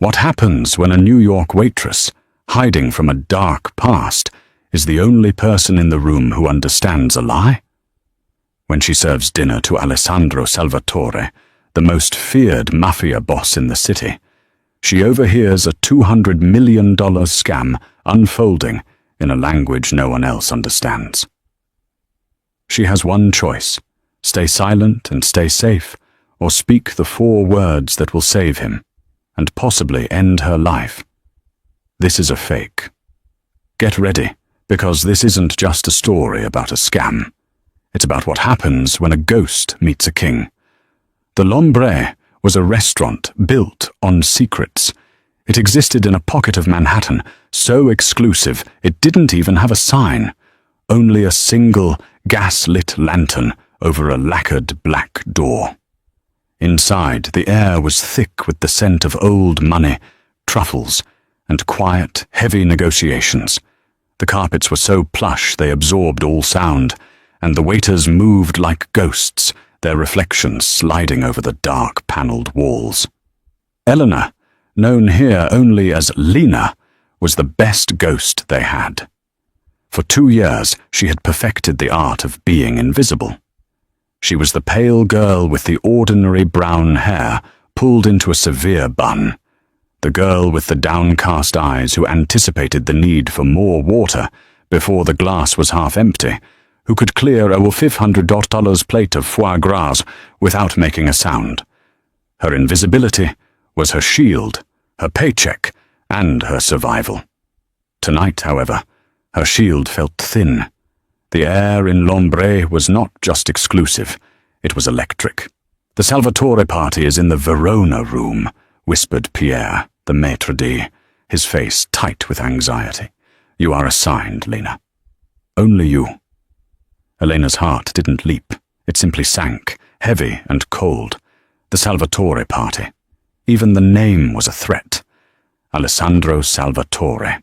What happens when a New York waitress, hiding from a dark past, is the only person in the room who understands a lie? When she serves dinner to Alessandro Salvatore, the most feared Mafia boss in the city, she overhears a $200 million scam unfolding in a language no one else understands. She has one choice: stay silent and stay safe, or speak the 4 words that will save him, and possibly end her life. This is a fake. Get ready, because this isn't just a story about a scam. It's about what happens when a ghost meets a king. The L'Ombre was a restaurant built on secrets. It existed in a pocket of Manhattan, so exclusive it didn't even have a sign, only a single gas-lit lantern over a lacquered black door. Inside, the air was thick with the scent of old money, truffles, and quiet, heavy negotiations. The carpets were so plush they absorbed all sound, and the waiters moved like ghosts, their reflections sliding over the dark panelled walls. Eleanor, known here only as Lena, was the best ghost they had. For 2 years, she had perfected the art of being invisible. She was the pale girl with the ordinary brown hair pulled into a severe bun, the girl with the downcast eyes who anticipated the need for more water before the glass was half empty, who could clear a $500 plate of foie gras without making a sound. Her invisibility was her shield, her paycheck, and her survival. Tonight, however, her shield felt thin. The air in L'Ombre was not just exclusive, it was electric. "The Salvatore party is in the Verona room," whispered Pierre, the maitre d', his face tight with anxiety. "You are assigned, Lena. Only you." Elena's heart didn't leap. It simply sank, heavy and cold. The Salvatore party. Even the name was a threat. Alessandro Salvatore.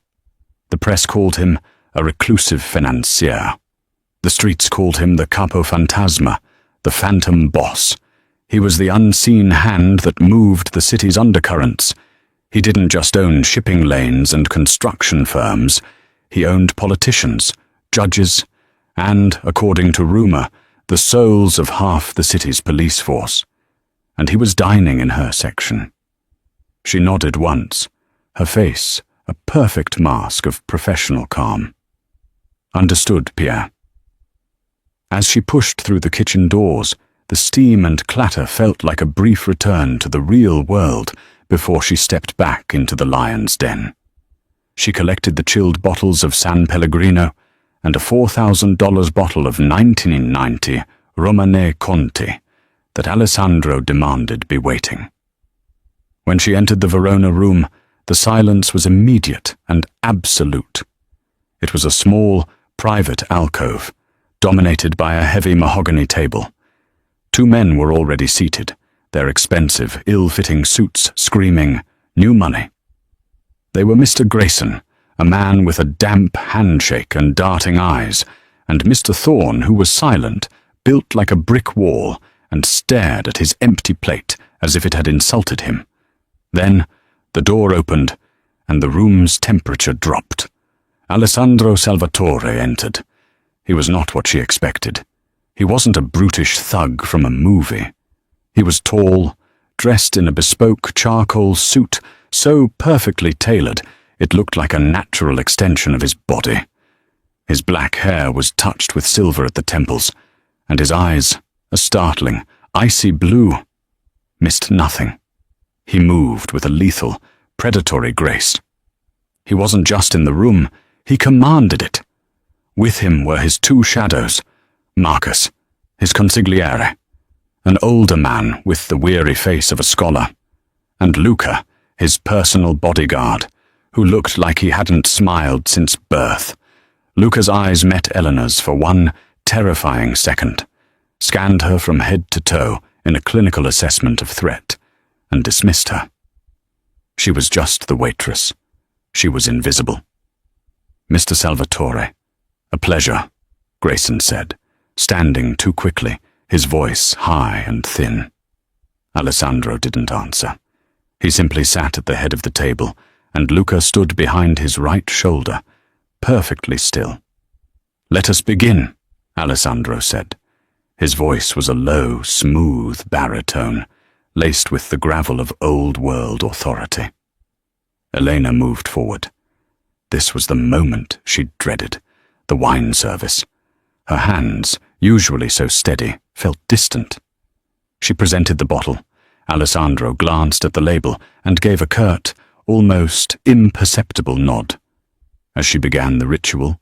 The press called him a reclusive financier. The streets called him the Capo Fantasma, the Phantom Boss. He was the unseen hand that moved the city's undercurrents. He didn't just own shipping lanes and construction firms. He owned politicians, judges, and, according to rumor, the souls of half the city's police force. And he was dining in her section. She nodded once, her face a perfect mask of professional calm. "Understood, Pierre." As she pushed through the kitchen doors, the steam and clatter felt like a brief return to the real world before she stepped back into the lion's den. She collected the chilled bottles of San Pellegrino and a $4,000 bottle of 1990 Romanée Conti that Alessandro demanded be waiting. When she entered the Verona room, the silence was immediate and absolute. It was a small, private alcove, dominated by a heavy mahogany table. 2 men were already seated, their expensive, ill-fitting suits screaming, "New money." They were Mr. Grayson, a man with a damp handshake and darting eyes, and Mr. Thorne, who was silent, built like a brick wall, and stared at his empty plate as if it had insulted him. Then the door opened, and the room's temperature dropped. Alessandro Salvatore entered. He was not what she expected. He wasn't a brutish thug from a movie. He was tall, dressed in a bespoke charcoal suit so perfectly tailored it looked like a natural extension of his body. His black hair was touched with silver at the temples, and his eyes, a startling, icy blue, missed nothing. He moved with a lethal, predatory grace. He wasn't just in the room, he commanded it. With him were his 2 shadows, Marcus, his consigliere, an older man with the weary face of a scholar, and Luca, his personal bodyguard, who looked like he hadn't smiled since birth. Luca's eyes met Eleanor's for one terrifying second, scanned her from head to toe in a clinical assessment of threat, and dismissed her. She was just the waitress. She was invisible. "Mr. Salvatore, a pleasure," Grayson said, standing too quickly, his voice high and thin. Alessandro didn't answer. He simply sat at the head of the table, and Luca stood behind his right shoulder, perfectly still. "Let us begin," Alessandro said. His voice was a low, smooth baritone, laced with the gravel of old-world authority. Elena moved forward. This was the moment she'd dreaded, the wine service. Her hands, usually so steady, felt distant. She presented the bottle. Alessandro glanced at the label and gave a curt, almost imperceptible nod. As she began the ritual,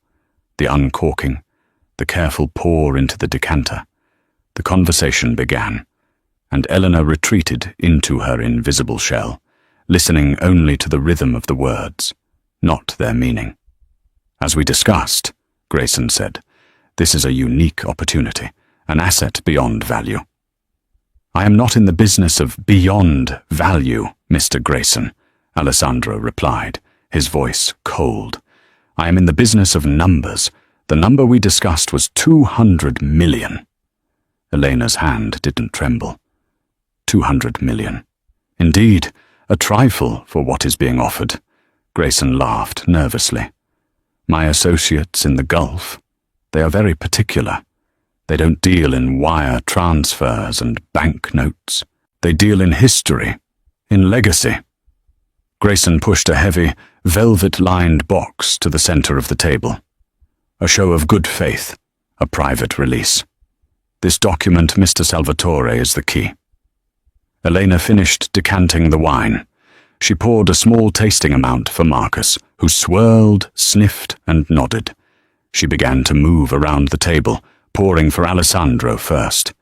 the uncorking, the careful pour into the decanter, the conversation began, and Eleanor retreated into her invisible shell, listening only to the rhythm of the words, not their meaning. "As we discussed," Grayson said, "this is a unique opportunity, an asset beyond value." "I am not in the business of beyond value, Mr. Grayson," Alessandro replied, his voice cold. "I am in the business of numbers. The number we discussed was 200 million. Elena's hand didn't tremble. 200 million. Indeed, a trifle for what is being offered. Grayson laughed nervously. "My associates in the Gulf, they are very particular. They don't deal in wire transfers and banknotes. They deal in history, in legacy." Grayson pushed a heavy, velvet-lined box to the center of the table. A show of good faith, a private release. "This document, Mr. Salvatore, is the key." Elena finished decanting the wine. She poured a small tasting amount for Marcus, who swirled, sniffed, and nodded. She began to move around the table, pouring for Alessandro first.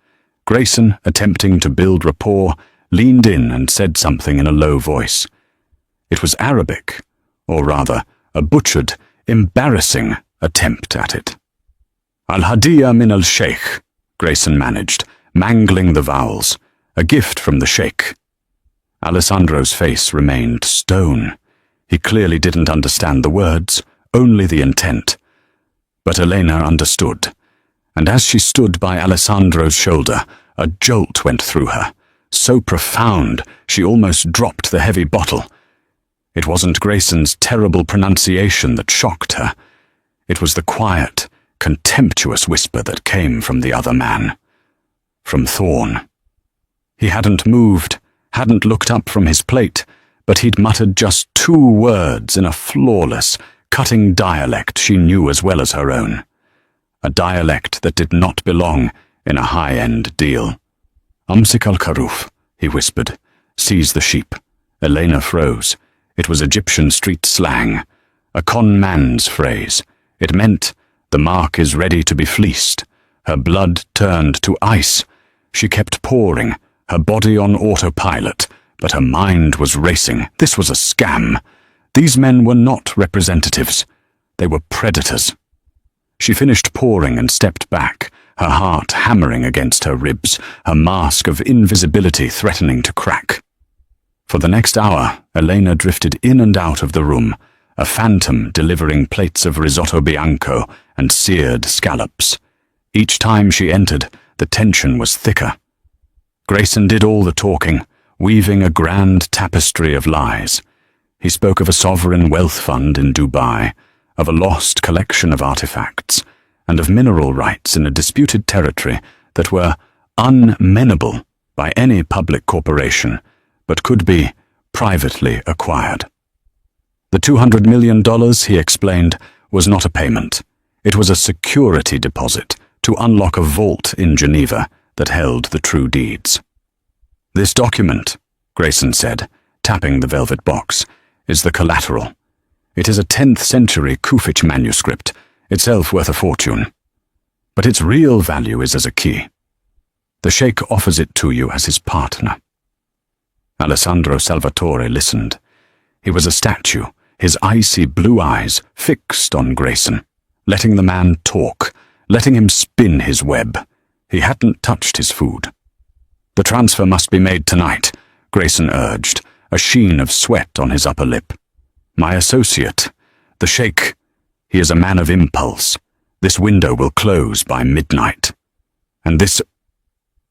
Grayson, attempting to build rapport, leaned in and said something in a low voice. It was Arabic, or rather, a butchered, embarrassing attempt at it. "Al-Hadiya min al-Sheikh," Grayson managed, mangling the vowels. "A gift from the Sheikh." Alessandro's face remained stone. He clearly didn't understand the words, only the intent. But Elena understood, and as she stood by Alessandro's shoulder, a jolt went through her, so profound she almost dropped the heavy bottle. It wasn't Grayson's terrible pronunciation that shocked her. It was the quiet, contemptuous whisper that came from the other man. From Thorne. He hadn't moved, hadn't looked up from his plate, but he'd muttered just 2 words in a flawless, cutting dialect she knew as well as her own. A dialect that did not belong in a high-end deal. "Amsik al-Karuf," he whispered. "Seize the sheep." Elena froze. It was Egyptian street slang, a con man's phrase. It meant, the mark is ready to be fleeced. Her blood turned to ice. She kept pouring, her body on autopilot, but her mind was racing. This was a scam. These men were not representatives. They were predators. She finished pouring and stepped back, her heart hammering against her ribs, her mask of invisibility threatening to crack. For the next hour, Elena drifted in and out of the room, a phantom delivering plates of risotto bianco and seared scallops. Each time she entered, the tension was thicker. Grayson did all the talking, weaving a grand tapestry of lies. He spoke of a sovereign wealth fund in Dubai, of a lost collection of artifacts, and of mineral rights in a disputed territory that were unmenable by any public corporation, but could be privately acquired. The $200 million, he explained, was not a payment. It was a security deposit to unlock a vault in Geneva that held the true deeds. "This document," Grayson said, tapping the velvet box, "is the collateral. It is a 10th century Kufic manuscript, itself worth a fortune. But its real value is as a key. The Sheikh offers it to you as his partner." Alessandro Salvatore listened. He was a statue, his icy blue eyes fixed on Grayson, letting the man talk, letting him spin his web. He hadn't touched his food. "The transfer must be made tonight," Grayson urged, a sheen of sweat on his upper lip. "My associate, the Sheikh, he is a man of impulse. This window will close by midnight. And this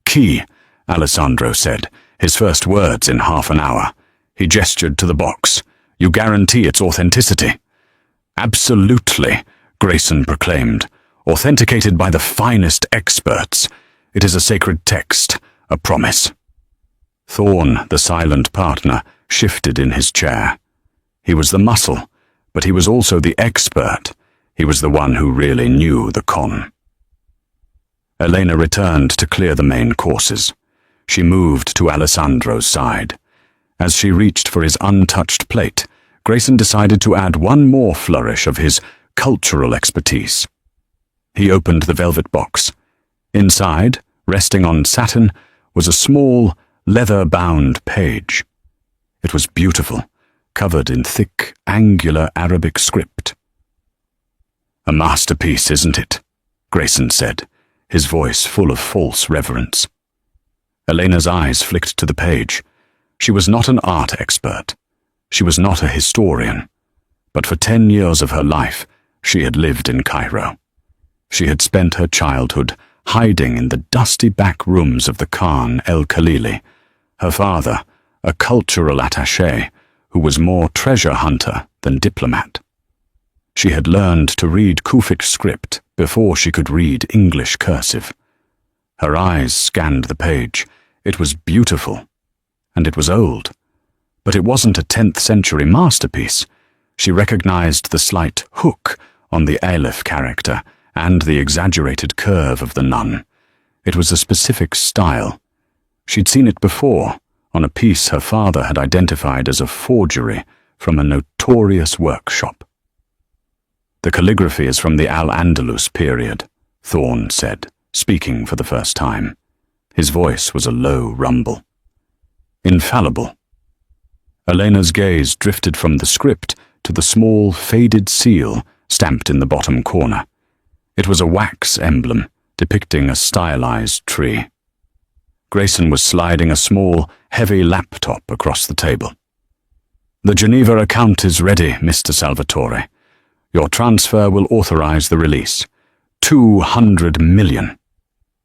key," Alessandro said, his first words in half an hour. He gestured to the box. "You guarantee its authenticity?" "Absolutely," Grayson proclaimed. "Authenticated by the finest experts. It is a sacred text, a promise." Thorne, the silent partner, shifted in his chair. He was the muscle, but he was also the expert. He was the one who really knew the con. Elena returned to clear the main courses. She moved to Alessandro's side. As she reached for his untouched plate, Grayson decided to add one more flourish of his cultural expertise. He opened the velvet box. Inside, resting on satin, was a small, leather-bound page. It was beautiful, covered in thick, angular Arabic script. "A masterpiece, isn't it?" Grayson said, his voice full of false reverence. Elena's eyes flicked to the page. She was not an art expert. She was not a historian. But for 10 years of her life, she had lived in Cairo. She had spent her childhood hiding in the dusty back rooms of the Khan el-Khalili, her father, a cultural attaché who was more treasure hunter than diplomat. She had learned to read Kufic script before she could read English cursive. Her eyes scanned the page. It was beautiful, and it was old. But it wasn't a 10th century masterpiece. She recognized the slight hook on the Aleph character and the exaggerated curve of the nun. It was a specific style. She'd seen it before, on a piece her father had identified as a forgery from a notorious workshop. "The calligraphy is from the Al-Andalus period," Thorne said, speaking for the first time. His voice was a low rumble. "Infallible." Elena's gaze drifted from the script to the small, faded seal stamped in the bottom corner. It was a wax emblem depicting a stylized tree. Grayson was sliding a small, heavy laptop across the table. "The Geneva account is ready, Mr. Salvatore. Your transfer will authorize the release. 200 million.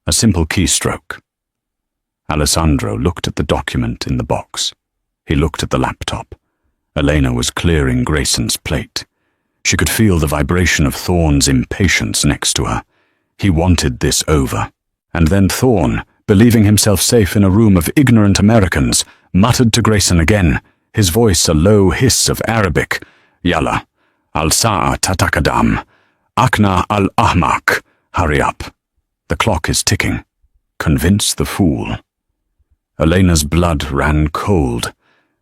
A simple keystroke." Alessandro looked at the document in the box. He looked at the laptop. Elena was clearing Grayson's plate. She could feel the vibration of Thorne's impatience next to her. He wanted this over. And then Thorne, believing himself safe in a room of ignorant Americans, muttered to Grayson again, his voice a low hiss of Arabic, "Yalla, al-sa'a tatakadam, akna al-ahmak, hurry up. The clock is ticking. Convince the fool." Elena's blood ran cold,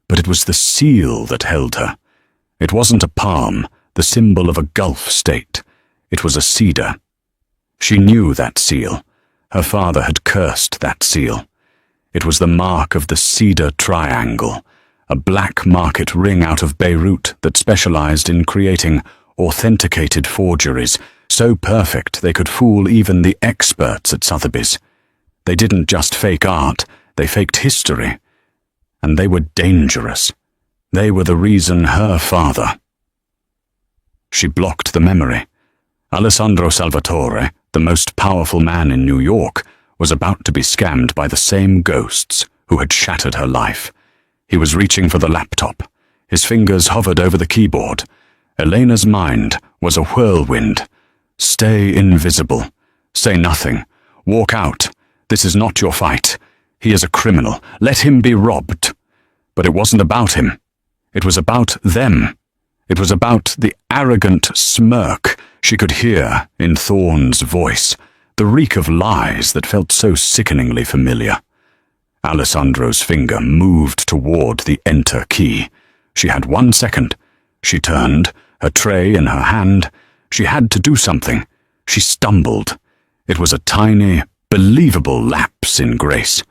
but it was the seal that held her. It wasn't a palm, the symbol of a Gulf state. It was a cedar. She knew that seal. Her father had cursed that seal. It was the mark of the Cedar Triangle, a black market ring out of Beirut that specialized in creating authenticated forgeries, so perfect they could fool even the experts at Sotheby's. They didn't just fake art, they faked history. And they were dangerous. They were the reason her father... She blocked the memory. Alessandro Salvatore, the most powerful man in New York, was about to be scammed by the same ghosts who had shattered her life. He was reaching for the laptop. His fingers hovered over the keyboard. Elena's mind was a whirlwind. Stay invisible. Say nothing. Walk out. This is not your fight. He is a criminal. Let him be robbed. But it wasn't about him. It was about them. It was about the arrogant smirk she could hear in Thorne's voice, the reek of lies that felt so sickeningly familiar. Alessandro's finger moved toward the enter key. She had 1 second. She turned, her tray in her hand. She had to do something. She stumbled. It was a tiny, believable lapse in grace.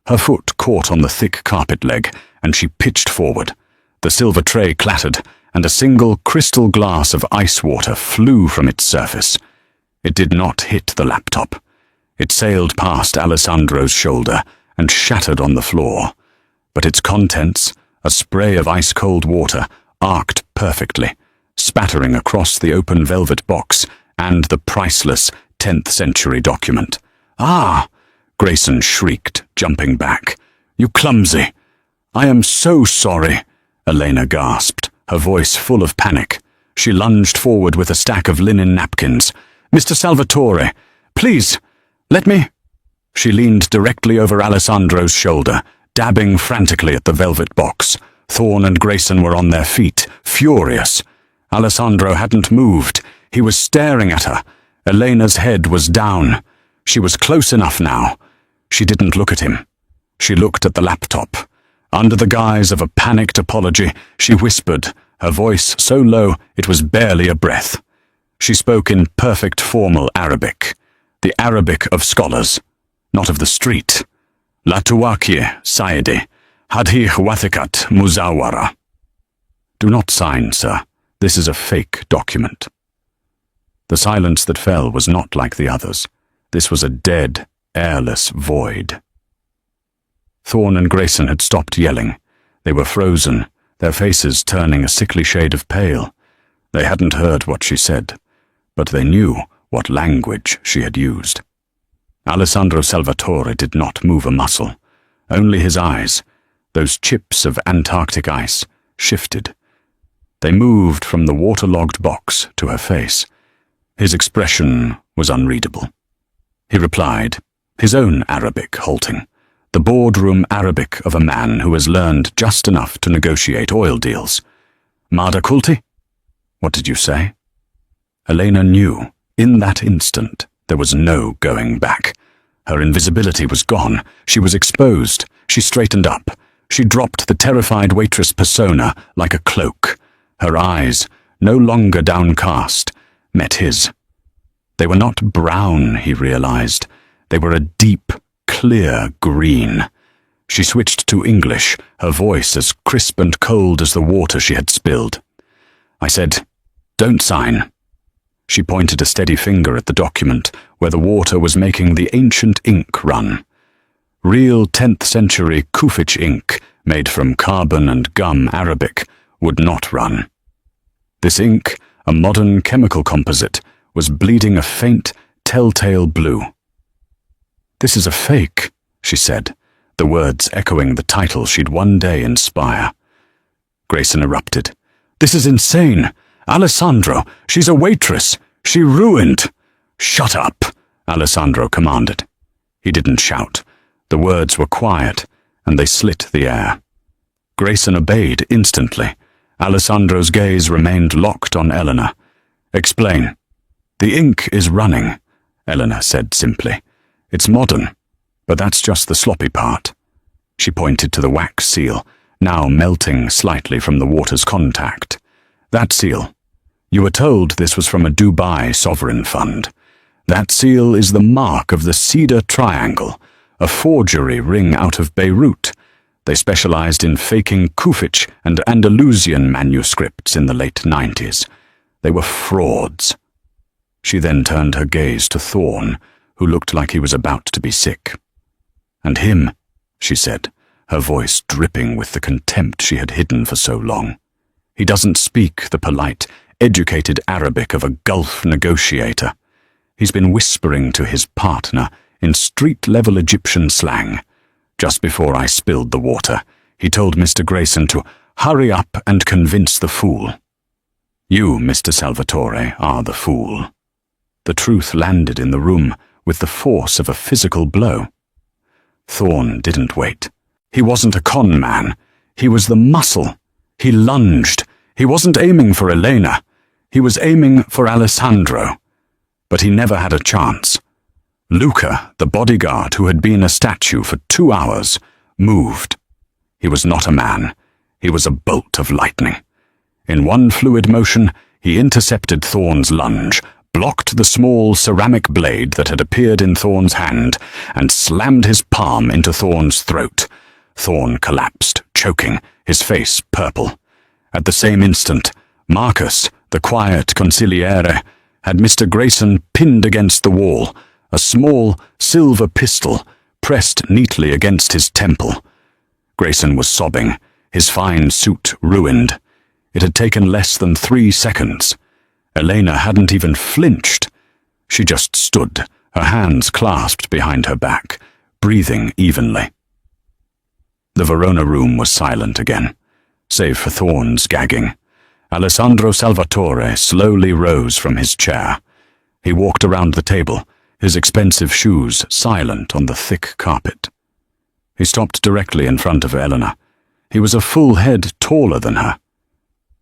Her foot caught on the thick carpet leg, and she pitched forward. The silver tray clattered, and a single crystal glass of ice water flew from its surface. It did not hit the laptop. It sailed past Alessandro's shoulder and shattered on the floor. But its contents, a spray of ice-cold water, arced perfectly, spattering across the open velvet box and the priceless 10th century document. "Ah!" Grayson shrieked, jumping back. "You clumsy! I am so sorry, Elena gasped, her voice full of panic. She lunged forward with a stack of linen napkins. Mr. Salvatore, please, let me... She leaned directly over Alessandro's shoulder, dabbing frantically at the velvet box. Thorne and Grayson were on their feet, furious. Alessandro hadn't moved. He was staring at her. Elena's head was down. She was close enough now. She didn't look at him. She looked at the laptop. Under the guise of a panicked apology, she whispered, her voice so low it was barely a breath. She spoke in perfect formal Arabic, the Arabic of scholars, not of the street. La tuwakie, Saidi, hadhi wathikat muzawara. Do not sign, sir. This is a fake document. The silence that fell was not like the others. This was a dead, airless void. Thorne and Grayson had stopped yelling. They were frozen, their faces turning a sickly shade of pale. They hadn't heard what she said, but they knew what language she had used. Alessandro Salvatore did not move a muscle. Only his eyes, those chips of Antarctic ice, shifted. They moved from the waterlogged box to her face. His expression was unreadable. He replied, his own Arabic halting, the boardroom Arabic of a man who has learned just enough to negotiate oil deals. Mada kulti? What did you say? Elena knew, in that instant, there was no going back. Her invisibility was gone. She was exposed. She straightened up. She dropped the terrified waitress persona like a cloak. Her eyes, no longer downcast, met his. They were not brown, he realized. They were a deep, clear green. She switched to English, her voice as crisp and cold as the water she had spilled. I said, "Don't sign." She pointed a steady finger at the document where the water was making the ancient ink run. Real 10th century Kufich ink, made from carbon and gum Arabic, would not run. This ink, a modern chemical composite, was bleeding a faint, telltale blue. "This is a fake," she said, the words echoing the title she'd one day inspire. Grayson erupted. "This is insane! Alessandro, she's a waitress! She ruined—" "Shut up!" Alessandro commanded. He didn't shout. The words were quiet, and they slit the air. Grayson obeyed instantly. Alessandro's gaze remained locked on Eleanor. "Explain." "The ink is running," Eleanor said simply. "It's modern, but that's just the sloppy part." She pointed to the wax seal, now melting slightly from the water's contact. "That seal. You were told this was from a Dubai sovereign fund. That seal is the mark of the Cedar Triangle, a forgery ring out of Beirut. They specialized in faking Kufich and Andalusian manuscripts in the late 90s. They were frauds." She then turned her gaze to Thorne, who looked like he was about to be sick. "And him," she said, her voice dripping with the contempt she had hidden for so long. "He doesn't speak the polite, educated Arabic of a Gulf negotiator. He's been whispering to his partner in street-level Egyptian slang. Just before I spilled the water, he told Mr. Grayson to hurry up and convince the fool. You, Mr. Salvatore, are the fool." The truth landed in the room with the force of a physical blow. Thorne didn't wait. He wasn't a con man. He was the muscle. He lunged. He wasn't aiming for Elena. He was aiming for Alessandro. But he never had a chance. Luca, the bodyguard who had been a statue for 2 hours, moved. He was not a man. He was a bolt of lightning. In one fluid motion, he intercepted Thorne's lunge, blocked the small ceramic blade that had appeared in Thorne's hand, and slammed his palm into Thorne's throat. Thorne collapsed, choking, his face purple. At the same instant, Marcus, the quiet consigliere, had Mr. Grayson pinned against the wall, a small silver pistol pressed neatly against his temple. Grayson was sobbing, his fine suit ruined. It had taken less than 3 seconds. Elena hadn't even flinched. She just stood, her hands clasped behind her back, breathing evenly. The Verona room was silent again, save for Thorne's gagging. Alessandro Salvatore slowly rose from his chair. He walked around the table, his expensive shoes silent on the thick carpet. He stopped directly in front of Elena. He was a full head taller than her.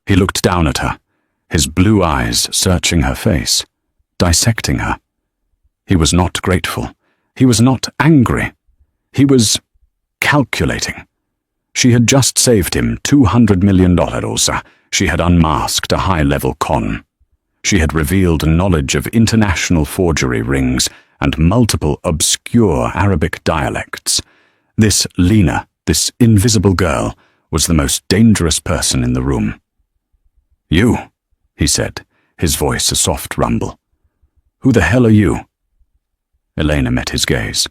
He looked down at her, his blue eyes searching her face, dissecting her. He was not grateful. He was not angry. He was calculating. She had just saved him $200 million. She had unmasked a high-level con. She had revealed knowledge of international forgery rings and multiple obscure Arabic dialects. This Lena, this invisible girl, was the most dangerous person in the room. "You," he said, his voice a soft rumble. "Who the hell are you?" Elena met his gaze.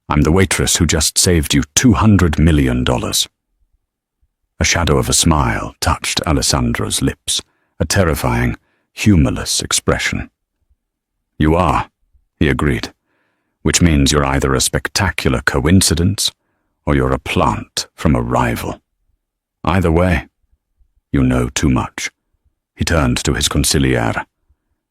"I'm the waitress who just saved you $200 million. A shadow of a smile touched Alessandro's lips, a terrifying, humorless expression. "You are," he agreed, "which means you're either a spectacular coincidence or you're a plant from a rival. Either way, you know too much." He turned to his consigliere.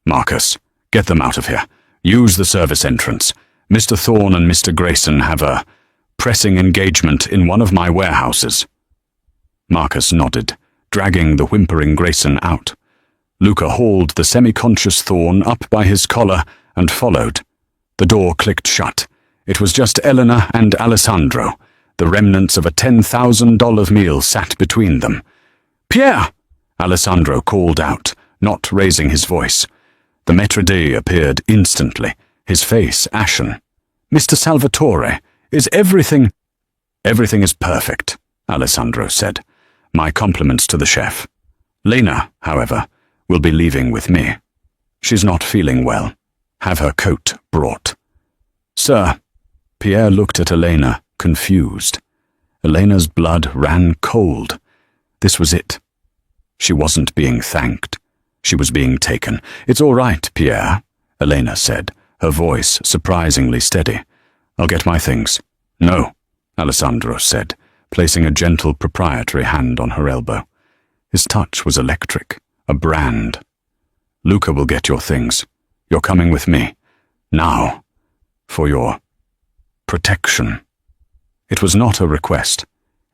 "Marcus, get them out of here. Use the service entrance. Mr. Thorne and Mr. Grayson have a pressing engagement in one of my warehouses." Marcus nodded, dragging the whimpering Grayson out. Luca hauled the semi-conscious Thorne up by his collar and followed. The door clicked shut. It was just Elena and Alessandro. The remnants of a $10,000 meal sat between them. "Pierre!" Alessandro called out, not raising his voice. The maître d' appeared instantly, his face ashen. "Mr. Salvatore, is everything—" "Everything is perfect," Alessandro said. "My compliments to the chef. Lena, however, will be leaving with me. She's not feeling well. Have her coat brought." "Sir." Pierre looked at Elena, confused. Elena's blood ran cold. This was it. She wasn't being thanked. She was being taken. "It's all right, Pierre," Elena said, her voice surprisingly steady. "I'll get my things." "No," Alessandro said, placing a gentle proprietary hand on her elbow. His touch was electric, a brand. "Luca will get your things. You're coming with me. Now. For your protection." It was not a request.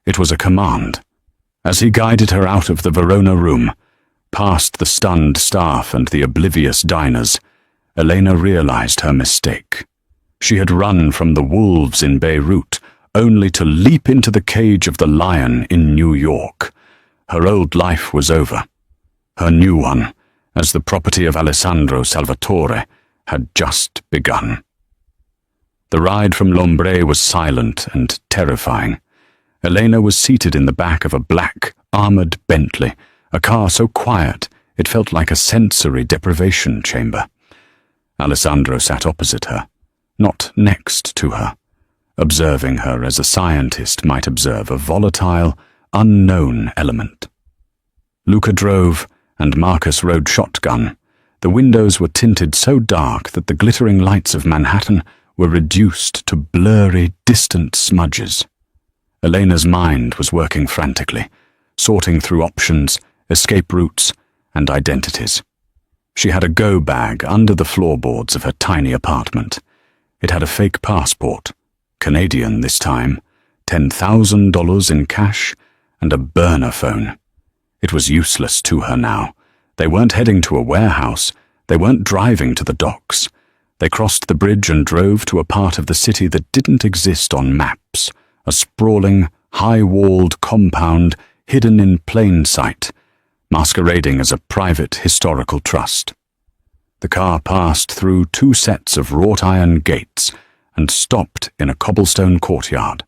It was a command. As he guided her out of the Verona room, past the stunned staff and the oblivious diners, Elena realized her mistake. She had run from the wolves in Beirut, only to leap into the cage of the lion in New York. Her old life was over. Her new one, as the property of Alessandro Salvatore, had just begun. The ride from Lombre was silent and terrifying. Elena was seated in the back of a black, armored Bentley, a car so quiet it felt like a sensory deprivation chamber. Alessandro sat opposite her, not next to her, observing her as a scientist might observe a volatile, unknown element. Luca drove, and Marcus rode shotgun. The windows were tinted so dark that the glittering lights of Manhattan were reduced to blurry, distant smudges. Elena's mind was working frantically, sorting through options, escape routes, and identities. She had a go bag under the floorboards of her tiny apartment. It had a fake passport, Canadian this time, $10,000 in cash, and a burner phone. It was useless to her now. They weren't heading to a warehouse. They weren't driving to the docks. They crossed the bridge and drove to a part of the city that didn't exist on maps, a sprawling, high-walled compound hidden in plain sight, masquerading as a private historical trust. The car passed through 2 sets of wrought-iron gates and stopped in a cobblestone courtyard.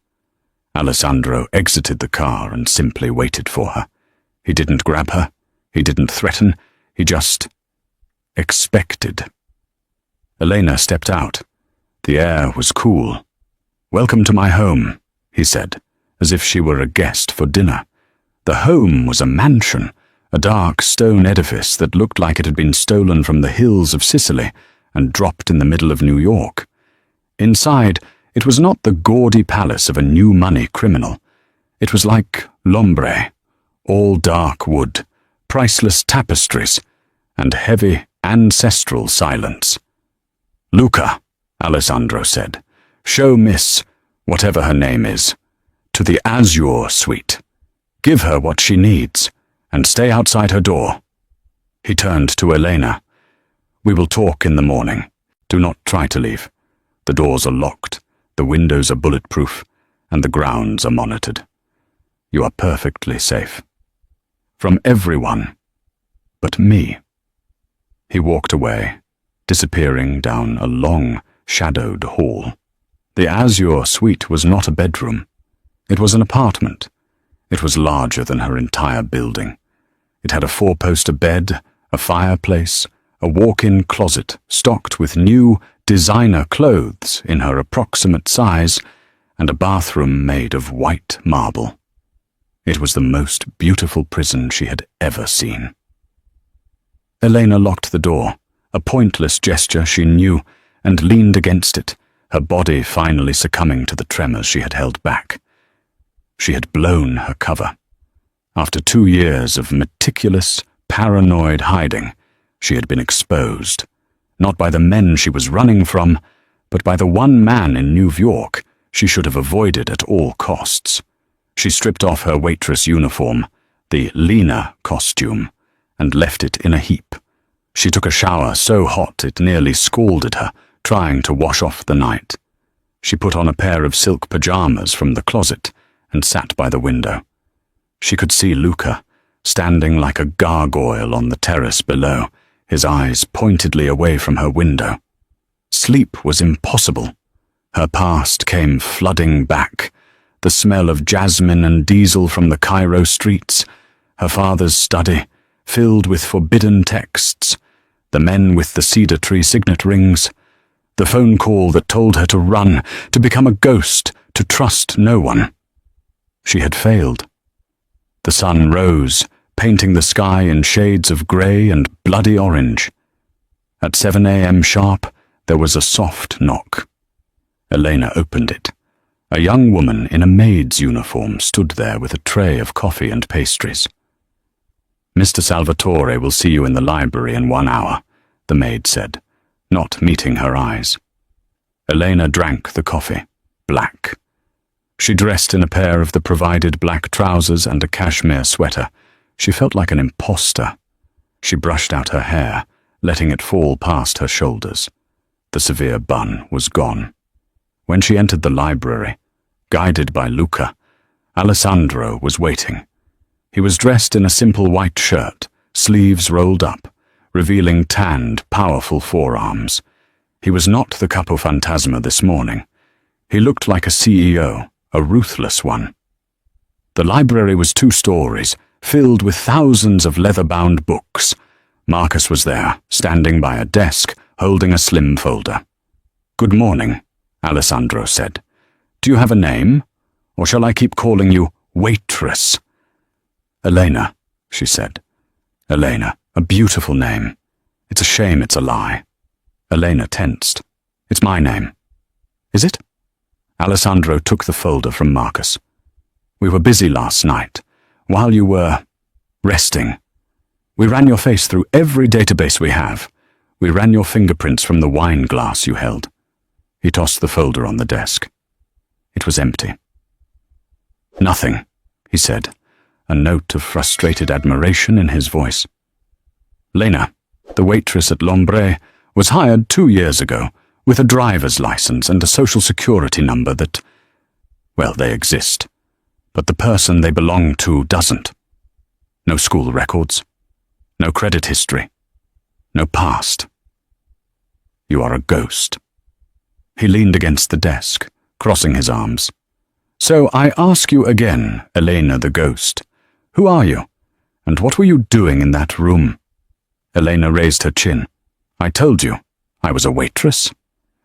Alessandro exited the car and simply waited for her. He didn't grab her. He didn't threaten. He just expected. Elena stepped out. The air was cool. "Welcome to my home," he said, as if she were a guest for dinner. The home was a mansion, a dark stone edifice that looked like it had been stolen from the hills of Sicily and dropped in the middle of New York. Inside, it was not the gaudy palace of a new money criminal, It was like l'ombre, all dark wood, priceless tapestries, and heavy ancestral silence. "Luca," Alessandro said, "show Miss, whatever her name is, to the Azure suite. Give her what she needs, and stay outside her door." He turned to Elena. "We will talk in the morning. Do not try to leave. The doors are locked, the windows are bulletproof, and the grounds are monitored. You are perfectly safe. From everyone but me." He walked away, disappearing down a long, shadowed hall. The Azure suite was not a bedroom. It was an apartment. It was larger than her entire building. It had a four-poster bed, a fireplace, a walk-in closet stocked with new designer clothes in her approximate size, and a bathroom made of white marble. It was the most beautiful prison she had ever seen. Elena locked the door, a pointless gesture she knew, and leaned against it, her body finally succumbing to the tremors she had held back. She had blown her cover. After 2 years of meticulous, paranoid hiding, she had been exposed, not by the men she was running from, but by the one man in New York she should have avoided at all costs. She stripped off her waitress uniform, the Lena costume, and left it in a heap. She took a shower so hot it nearly scalded her, trying to wash off the night. She put on a pair of silk pajamas from the closet and sat by the window. She could see Luca, standing like a gargoyle on the terrace below, his eyes pointedly away from her window. Sleep was impossible. Her past came flooding back, the smell of jasmine and diesel from the Cairo streets, her father's study, filled with forbidden texts, the men with the cedar tree signet rings, the phone call that told her to run, to become a ghost, to trust no one. She had failed. The sun rose, painting the sky in shades of grey and bloody orange. At 7 a.m. sharp, there was a soft knock. Elena opened it. A young woman in a maid's uniform stood there with a tray of coffee and pastries. "Mr. Salvatore will see you in the library in 1 hour," the maid said, not meeting her eyes. Elena drank the coffee, black. She dressed in a pair of the provided black trousers and a cashmere sweater. She felt like an imposter. She brushed out her hair, letting it fall past her shoulders. The severe bun was gone. When she entered the library, guided by Luca, Alessandro was waiting. He was dressed in a simple white shirt, sleeves rolled up, revealing tanned, powerful forearms. He was not the Capo Fantasma this morning. He looked like a CEO, a ruthless one. The library was 2 stories, filled with thousands of leather-bound books. Marcus was there, standing by a desk, holding a slim folder. "Good morning," Alessandro said. "Do you have a name? Or shall I keep calling you Waitress?" "Elena," she said. "Elena, a beautiful name. It's a shame it's a lie." Elena tensed. "It's my name." "Is it?" Alessandro took the folder from Marcus. "We were busy last night, while you were resting. We ran your face through every database we have. We ran your fingerprints from the wine glass you held." He tossed the folder on the desk. It was empty. "Nothing," he said, a note of frustrated admiration in his voice. "Lena, the waitress at l'Ombre, was hired 2 years ago, with a driver's license and a social security number that, well, they exist, but the person they belong to doesn't. No school records, no credit history, no past. You are a ghost." He leaned against the desk, crossing his arms. "So I ask you again, Elena the ghost, who are you, and what were you doing in that room?" Elena raised her chin. "I told you, I was a waitress.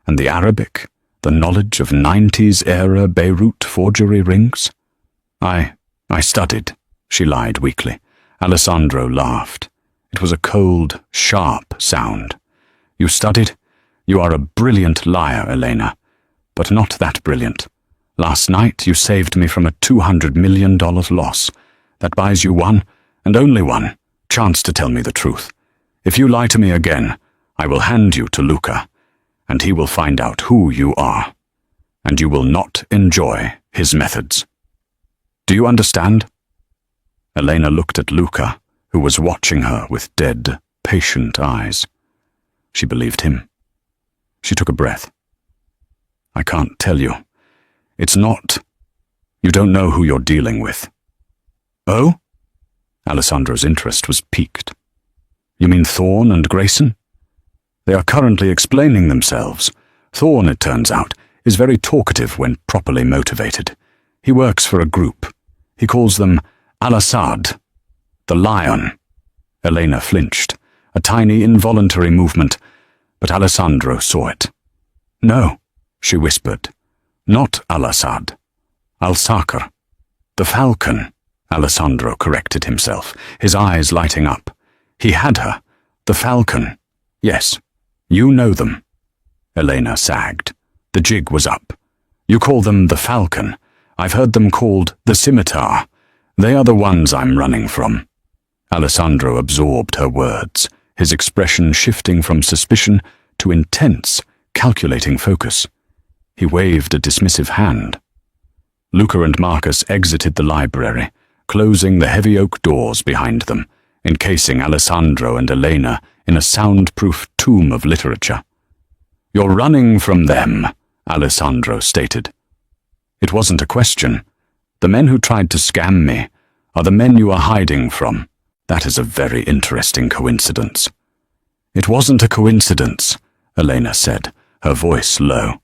And the Arabic, the knowledge of 90s-era Beirut forgery rings? I studied," she lied weakly. Alessandro laughed. It was a cold, sharp sound. "You studied? You are a brilliant liar, Elena, but not that brilliant. Last night you saved me from a $200 million loss. That buys you one, and only one, chance to tell me the truth. If you lie to me again, I will hand you to Luca, and he will find out who you are, and you will not enjoy his methods. Do you understand? Elena looked at Luca, who was watching her with dead, patient eyes. She believed him. She took a breath. I can't tell you. It's not. You don't know who you're dealing with. Oh? Alessandro's interest was piqued. You mean Thorne and Grayson? They are currently explaining themselves. Thorne, it turns out, is very talkative when properly motivated. He works for a group. He calls them Al-Assad, the Lion. Elena flinched, a tiny involuntary movement, but Alessandro saw it. No, she whispered. Not Al-Assad. Al-Sakr. The Falcon, Alessandro corrected himself, his eyes lighting up. He had her. The Falcon. Yes, you know them. Elena sagged. The jig was up. You call them the Falcon. I've heard them called the Scimitar. They are the ones I'm running from. Alessandro absorbed her words, his expression shifting from suspicion to intense, calculating focus. He waved a dismissive hand. Luca and Marcus exited the library, closing the heavy oak doors behind them, encasing Alessandro and Elena in a soundproof tomb of literature. You're running from them, Alessandro stated. It wasn't a question. The men who tried to scam me are the men you are hiding from. That is a very interesting coincidence. It wasn't a coincidence, Elena said, her voice low.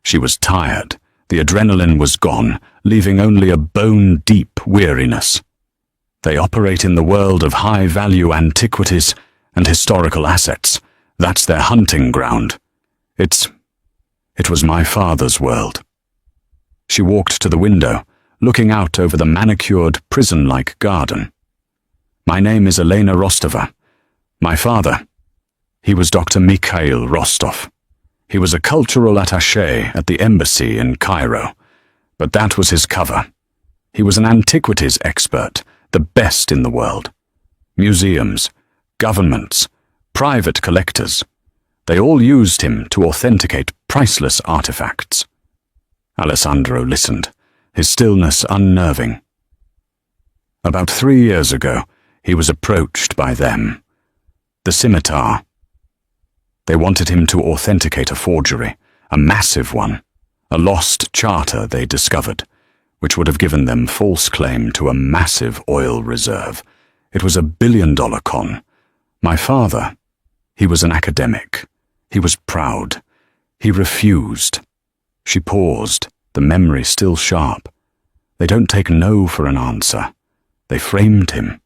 She was tired. The adrenaline was gone, leaving only a bone-deep weariness. They operate in the world of high-value antiquities and historical assets. That's their hunting ground. It was my father's world. She walked to the window, looking out over the manicured, prison-like garden. My name is Elena Rostova. My father, he was Dr. Mikhail Rostov. He was a cultural attaché at the embassy in Cairo, but that was his cover. He was an antiquities expert, the best in the world. Museums, governments, private collectors. They all used him to authenticate priceless artifacts. Alessandro listened, his stillness unnerving. About 3 years ago, he was approached by them. The Scimitar. They wanted him to authenticate a forgery, a massive one, a lost charter they discovered, which would have given them false claim to a massive oil reserve. It was $1 billion con. My father, he was an academic. He was proud. He refused. She paused, the memory still sharp. They don't take no for an answer. They framed him.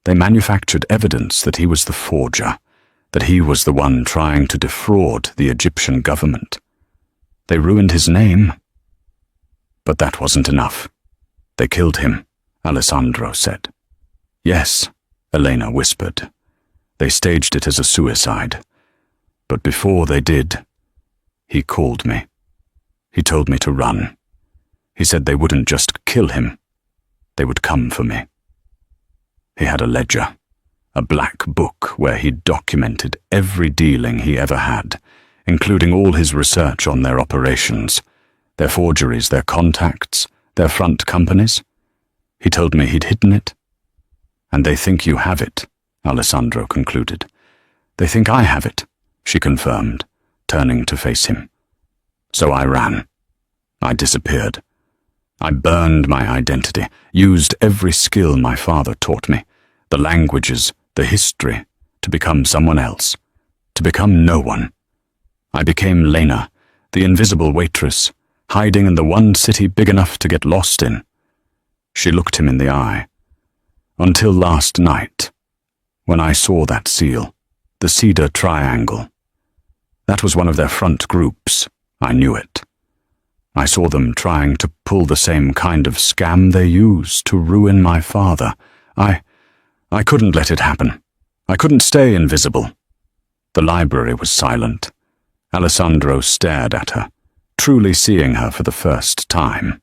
They manufactured evidence that he was the forger, that he was the one trying to defraud the Egyptian government. They ruined his name. But that wasn't enough. They killed him, Alessandro said. Yes, Elena whispered. They staged it as a suicide. But before they did, he called me. He told me to run. He said they wouldn't just kill him. They would come for me. He had a ledger, a black book where he documented every dealing he ever had, including all his research on their operations, their forgeries, their contacts, their front companies. He told me he'd hidden it. And they think you have it, Alessandro concluded. They think I have it, she confirmed, turning to face him. So I ran. I disappeared. I burned my identity, used every skill my father taught me, the languages, the history, to become someone else, to become no one. I became Lena, the invisible waitress, hiding in the one city big enough to get lost in. She looked him in the eye. Until last night, when I saw that seal, the Cedar Triangle. That was one of their front groups. I knew it. I saw them trying to pull the same kind of scam they use to ruin my father. I couldn't let it happen. I couldn't stay invisible. The library was silent. Alessandro stared at her, truly seeing her for the first time.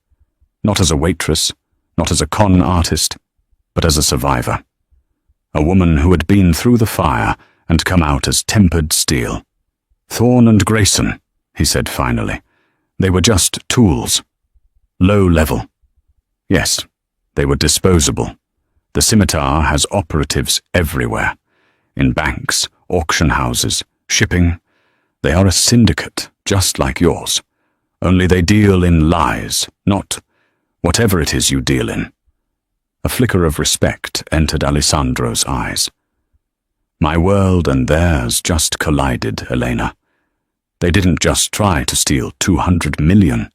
Not as a waitress, not as a con artist, but as a survivor. A woman who had been through the fire and come out as tempered steel. Thorn and Grayson, he said finally. They were just tools. Low level. Yes, they were disposable. The scimitar has operatives everywhere. In banks, auction houses, shipping. They are a syndicate, just like yours. Only they deal in lies, not whatever it is you deal in. A flicker of respect entered Alessandro's eyes. My world and theirs just collided, Elena. They didn't just try to steal 200 million.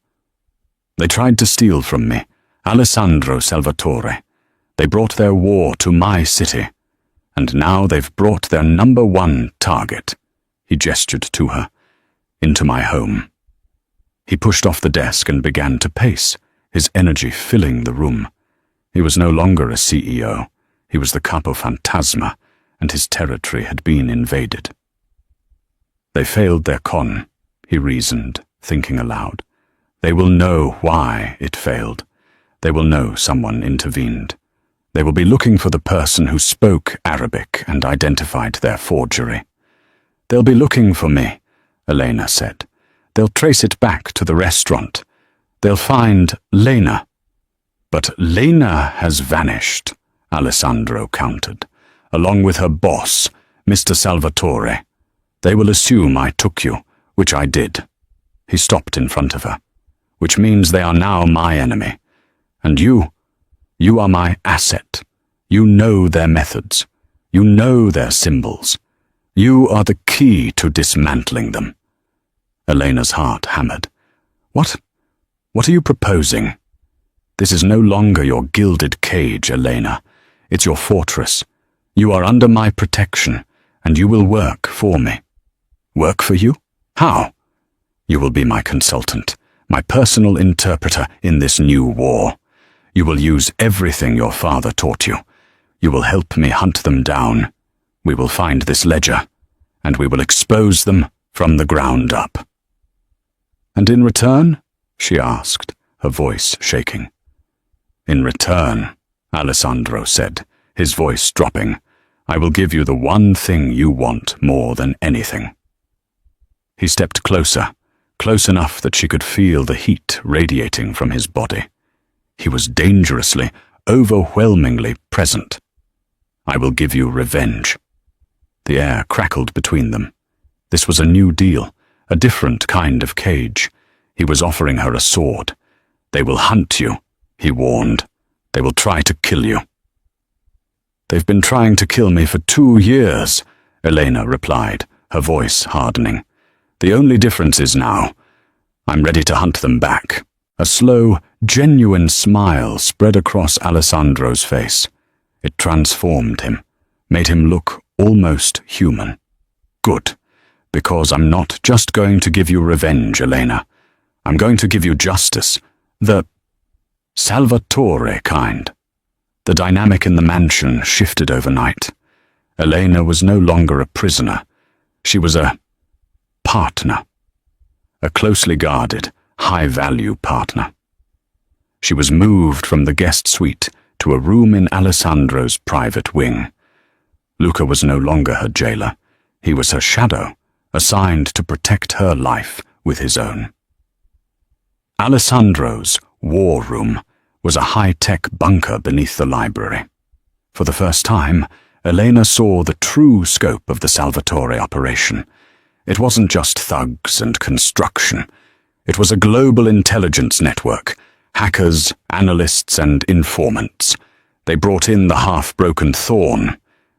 They tried to steal from me, Alessandro Salvatore. They brought their war to my city, and now they've brought their number one target, he gestured to her, into my home. He pushed off the desk and began to pace, his energy filling the room. He was no longer a CEO. He was the Capo Fantasma, and his territory had been invaded. They failed their con, he reasoned, thinking aloud. They will know why it failed. They will know someone intervened. They will be looking for the person who spoke Arabic and identified their forgery. They'll be looking for me, Elena said. They'll trace it back to the restaurant. They'll find Lena. But Lena has vanished, Alessandro countered, along with her boss, Mr. Salvatore. They will assume I took you, which I did. He stopped in front of her. Which means they are now my enemy. And you are my asset. You know their methods. You know their symbols. You are the key to dismantling them. Elena's heart hammered. What are you proposing? This is no longer your gilded cage, Elena. It's your fortress. You are under my protection, and you will work for me. Work for you? How? You will be my consultant, my personal interpreter in this new war. You will use everything your father taught you. You will help me hunt them down. We will find this ledger, and we will expose them from the ground up. And in return? She asked, her voice shaking. In return, Alessandro said, his voice dropping, I will give you the one thing you want more than anything. He stepped closer, close enough that she could feel the heat radiating from his body. He was dangerously, overwhelmingly present. I will give you revenge. The air crackled between them. This was a new deal, a different kind of cage. He was offering her a sword. They will hunt you, he warned. They will try to kill you. They've been trying to kill me for 2 years, Elena replied, her voice hardening. The only difference is now, I'm ready to hunt them back. A slow, genuine smile spread across Alessandro's face. It transformed him, made him look almost human. Good, because I'm not just going to give you revenge, Elena. I'm going to give you justice, the Salvatore kind. The dynamic in the mansion shifted overnight. Elena was no longer a prisoner. She was a partner. A closely guarded, high-value partner. She was moved from the guest suite to a room in Alessandro's private wing. Luca was no longer her jailer. He was her shadow, assigned to protect her life with his own. Alessandro's war room was a high-tech bunker beneath the library. For the first time, Elena saw the true scope of the Salvatore operation. It wasn't just thugs and construction. It was a global intelligence network, hackers, analysts, and informants. They brought in the half-broken Thorn.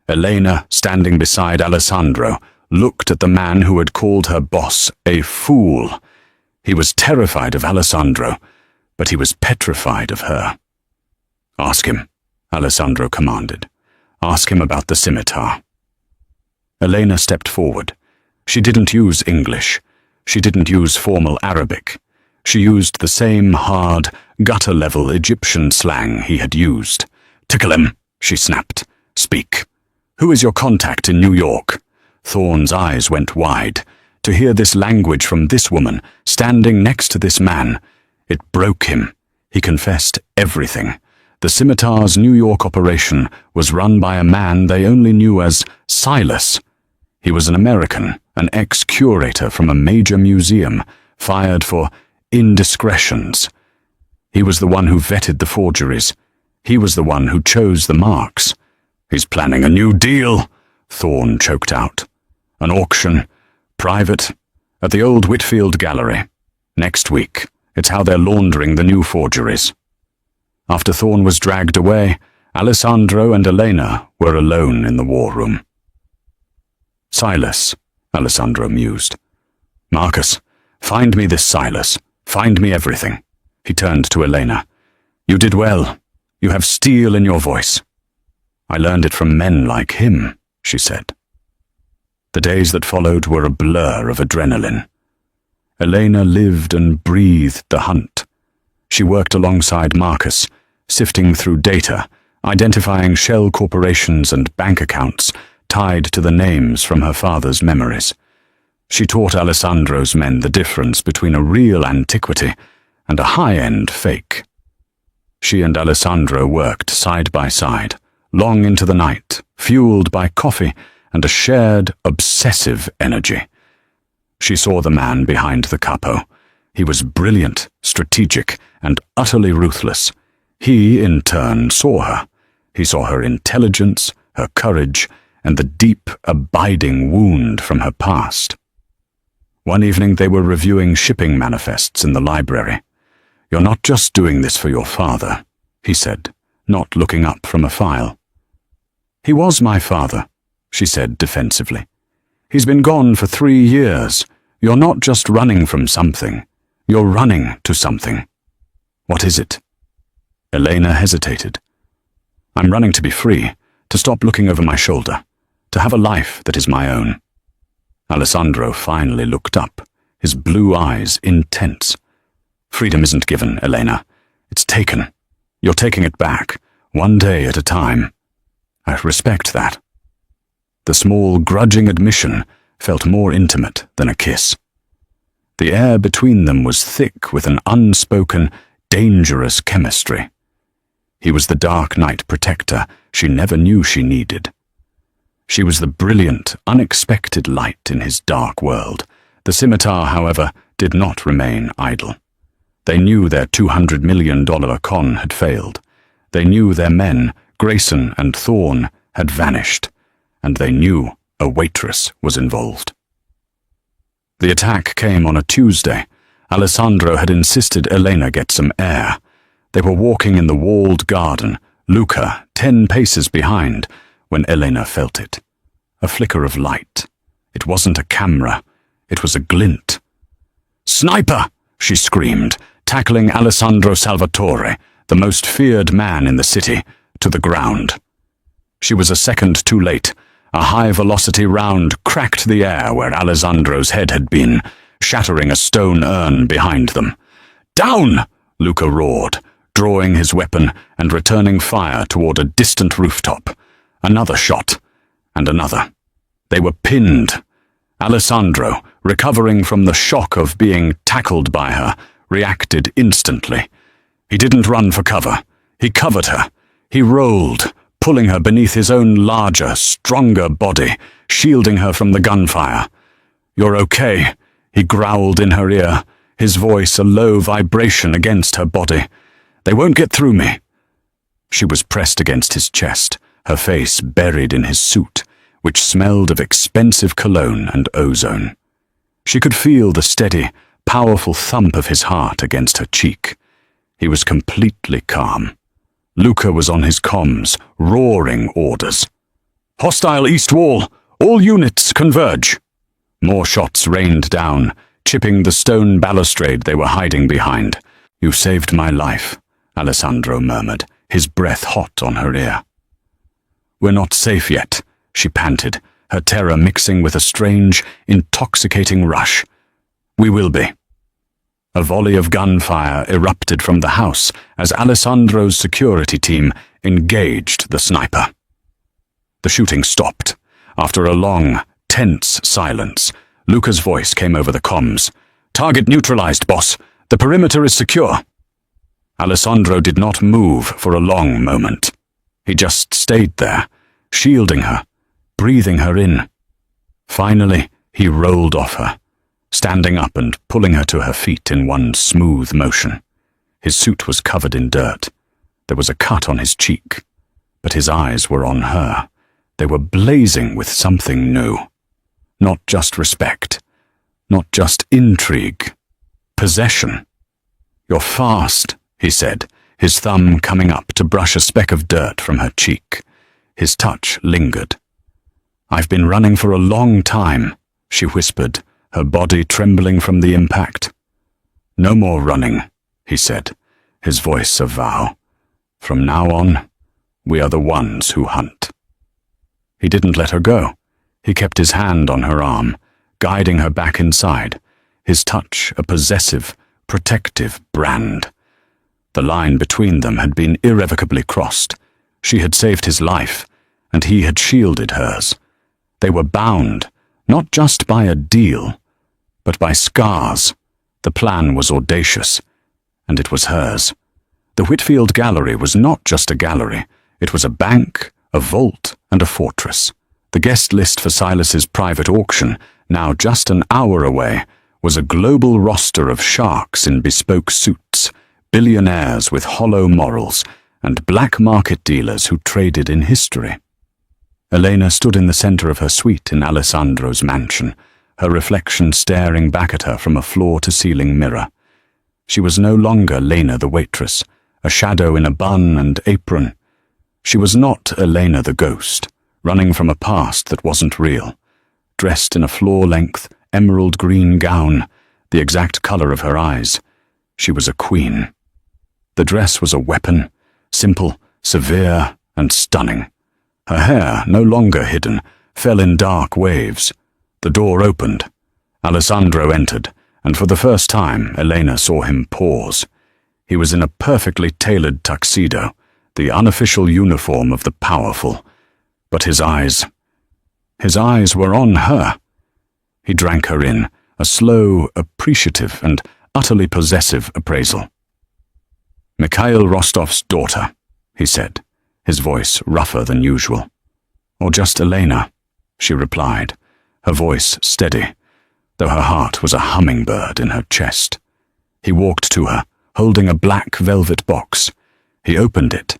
Elena, standing beside Alessandro, looked at the man who had called her boss a fool. He was terrified of Alessandro, but he was petrified of her. Ask him, Alessandro commanded. Ask him about the scimitar. Elena stepped forward. She didn't use English. She didn't use formal Arabic. She used the same hard, gutter-level Egyptian slang he had used. Tickle him, she snapped. Speak. Who is your contact in New York? Thorn's eyes went wide. To hear this language from this woman, standing next to this man, it broke him. He confessed everything. The Scimitar's New York operation was run by a man they only knew as Silas. He was an American, an ex-curator from a major museum, fired for indiscretions. He was the one who vetted the forgeries. He was the one who chose the marks. "He's planning a new deal," Thorne choked out. "An auction, private, at the old Whitfield Gallery. Next week. It's how they're laundering the new forgeries." After Thorne was dragged away, Alessandro and Elena were alone in the war room. "Silas," Alessandro mused. "Marcus, find me this Silas. Find me everything." He turned to Elena. "You did well. You have steel in your voice." "I learned it from men like him," she said. The days that followed were a blur of adrenaline. Elena lived and breathed the hunt. She worked alongside Marcus, sifting through data, identifying shell corporations and bank accounts tied to the names from her father's memories. She taught Alessandro's men the difference between a real antiquity and a high-end fake. She and Alessandro worked side by side, long into the night, fueled by coffee and a shared, obsessive energy. She saw the man behind the capo. He was brilliant, strategic, and utterly ruthless. He, in turn, saw her. He saw her intelligence, her courage, and the deep, abiding wound from her past. One evening they were reviewing shipping manifests in the library. "You're not just doing this for your father," he said, not looking up from a file. "He was my father," she said defensively. "He's been gone for 3 years. You're not just running from something. You're running to something." "What is it?" Elena hesitated. "I'm running to be free, to stop looking over my shoulder, to have a life that is my own." Alessandro finally looked up, his blue eyes intense. "Freedom isn't given, Elena. It's taken. You're taking it back, one day at a time. I respect that." The small, grudging admission felt more intimate than a kiss. The air between them was thick with an unspoken, dangerous chemistry. He was the dark night protector she never knew she needed. She was the brilliant, unexpected light in his dark world. The Scimitar, however, did not remain idle. They knew their $200 million con had failed. They knew their men, Grayson and Thorne, had vanished. And they knew a waitress was involved. The attack came on a Tuesday. Alessandro had insisted Elena get some air. They were walking in the walled garden, Luca 10 paces behind, when Elena felt it. A flicker of light. It wasn't a camera. It was a glint. "Sniper!" she screamed, tackling Alessandro Salvatore, the most feared man in the city, to the ground. She was a second too late. A high-velocity round cracked the air where Alessandro's head had been, shattering a stone urn behind them. "Down!" Luca roared, drawing his weapon and returning fire toward a distant rooftop. Another shot, and another. They were pinned. Alessandro, recovering from the shock of being tackled by her, reacted instantly. He didn't run for cover. He covered her. He rolled, pulling her beneath his own larger, stronger body, shielding her from the gunfire. "You're okay," he growled in her ear, his voice a low vibration against her body. "They won't get through me." She was pressed against his chest, her face buried in his suit, which smelled of expensive cologne and ozone. She could feel the steady, powerful thump of his heart against her cheek. He was completely calm. Luca was on his comms, roaring orders. "Hostile east wall! All units converge!" More shots rained down, chipping the stone balustrade they were hiding behind. "You saved my life," Alessandro murmured, his breath hot on her ear. "We're not safe yet," she panted, her terror mixing with a strange, intoxicating rush. "We will be." A volley of gunfire erupted from the house as Alessandro's security team engaged the sniper. The shooting stopped. After a long, tense silence, Luca's voice came over the comms. "Target neutralized, boss. The perimeter is secure." Alessandro did not move for a long moment. He just stayed there, shielding her, breathing her in. Finally, he rolled off her, standing up and pulling her to her feet in one smooth motion. His suit was covered in dirt. There was a cut on his cheek, but his eyes were on her. They were blazing with something new. Not just respect, not just intrigue, possession. "You're fast," he said, his thumb coming up to brush a speck of dirt from her cheek. His touch lingered. "I've been running for a long time," she whispered, her body trembling from the impact. "No more running," he said, his voice a vow. "From now on, we are the ones who hunt." He didn't let her go. He kept his hand on her arm, guiding her back inside, his touch a possessive, protective brand. The line between them had been irrevocably crossed. She had saved his life, and he had shielded hers. They were bound, not just by a deal, but by scars. The plan was audacious, and it was hers. The Whitfield Gallery was not just a gallery. It was a bank, a vault, and a fortress. The guest list for Silas's private auction, now just an hour away, was a global roster of sharks in bespoke suits, billionaires with hollow morals, and black market dealers who traded in history. Elena stood in the center of her suite in Alessandro's mansion, her reflection staring back at her from a floor-to-ceiling mirror. She was no longer Lena the waitress, a shadow in a bun and apron. She was not Elena the ghost, running from a past that wasn't real. Dressed in a floor-length, emerald green gown, the exact color of her eyes, she was a queen. The dress was a weapon, simple, severe, and stunning. Her hair, no longer hidden, fell in dark waves. The door opened. Alessandro entered, and for the first time, Elena saw him pause. He was in a perfectly tailored tuxedo, the unofficial uniform of the powerful. But his eyes were on her. He drank her in, a slow, appreciative, and utterly possessive appraisal. "Mikhail Rostov's daughter," he said, his voice rougher than usual. "Or just Elena," she replied, her voice steady, though her heart was a hummingbird in her chest. He walked to her, holding a black velvet box. He opened it.